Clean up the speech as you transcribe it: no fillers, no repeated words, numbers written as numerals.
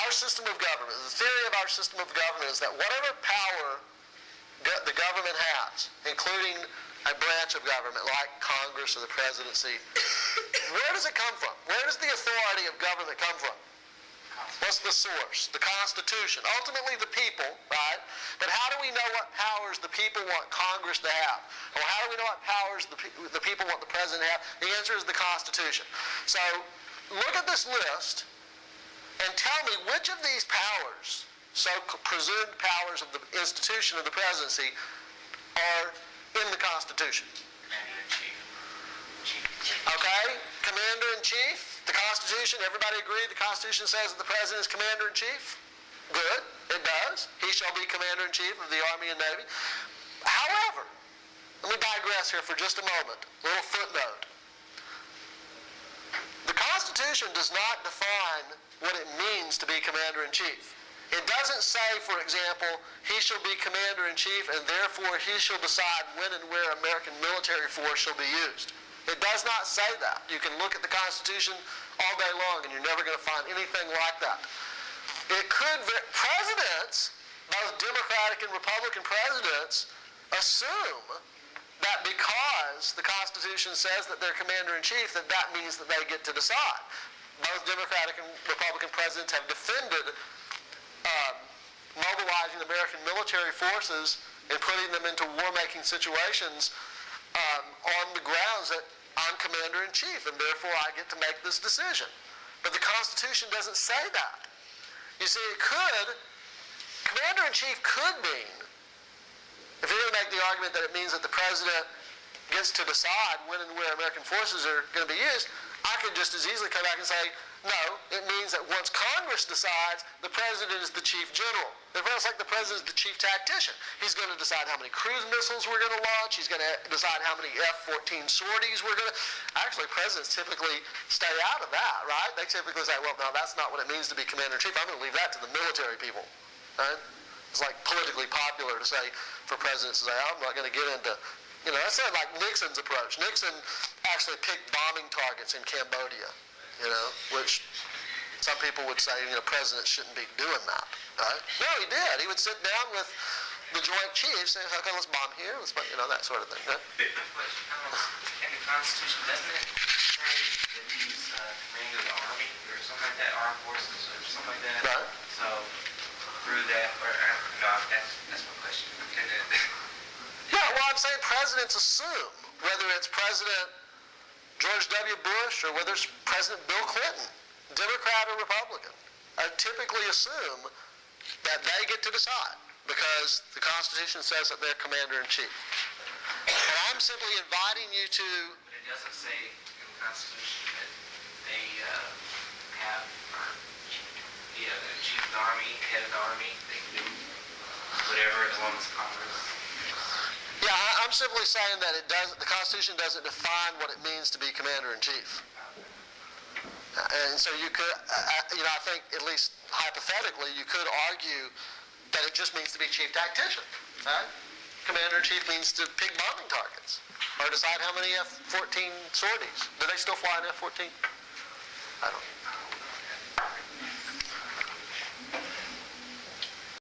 our system of government, the theory of our system of government is that whatever power the government has, including a branch of government like Congress or the presidency, where does it come from? Where does the authority of government come from? What's the source? The Constitution. Ultimately the people, right? But how do we know what powers the people want Congress to have? Or how do we know what powers the people want the president to have? The answer is the Constitution. So look at this list and tell me which of these powers, so presumed powers of the institution of the presidency, are in the Constitution. Okay? Commander-in-chief. The Constitution, everybody agree the Constitution says that the president is commander-in-chief? Good. It does. He shall be commander-in-chief of the Army and Navy. However, let me digress here for just a moment. A little footnote. The Constitution does not define what it means to be commander-in-chief. It doesn't say, for example, he shall be commander-in-chief and therefore he shall decide when and where American military force shall be used. It does not say that. You can look at the Constitution all day long and you're never going to find anything like that. It could, presidents, both Democratic and Republican presidents, assume that because the Constitution says that they're commander-in-chief, that means that they get to decide. Both Democratic and Republican presidents have defended mobilizing American military forces and putting them into war-making situations on the grounds that I'm commander-in-chief and therefore I get to make this decision. But the Constitution doesn't say that. You see, it could, commander-in-chief could mean, if you're going to make the argument that it means that the president gets to decide when and where American forces are going to be used, I could just as easily come back and say, no, it means that once Congress decides, the president is the chief general. It's like the president is the chief tactician. He's going to decide how many cruise missiles we're going to launch. He's going to decide how many F-14 sorties we're going to... Actually, presidents typically stay out of that, right? They typically say, well, no, that's not what it means to be commander-in-chief. I'm going to leave that to the military people, right? It's like politically popular to say, for presidents to say, I'm not going to get into... You know, that's like Nixon's approach. Nixon actually picked bombing targets in Cambodia, you know, which some people would say, you know, presidents shouldn't be doing that, right? No, he did. He would sit down with the Joint Chiefs and say, okay, let's bomb here, let's, you know, that sort of thing. Right? In the Constitution, doesn't it say that he's commander of the Army or something like that, armed forces or something like that? Right. So, through that, or, no, that's my question. Yeah, well, I'm saying presidents assume, whether it's President George W. Bush or whether it's President Bill Clinton, Democrat or Republican, typically assume that they get to decide because the Constitution says that they're commander-in-chief. And I'm simply inviting you to... But it doesn't say in the Constitution that they have, the chief of the Army, head of the Army, they can do whatever as long as Congress... Yeah, I'm simply saying that the Constitution doesn't define what it means to be commander-in-chief. And so you could, you know, I think at least hypothetically, you could argue that it just means to be chief tactician, right? Commander-in-chief means to pick bombing targets or decide how many F-14 sorties. Do they still fly an F-14? I don't know.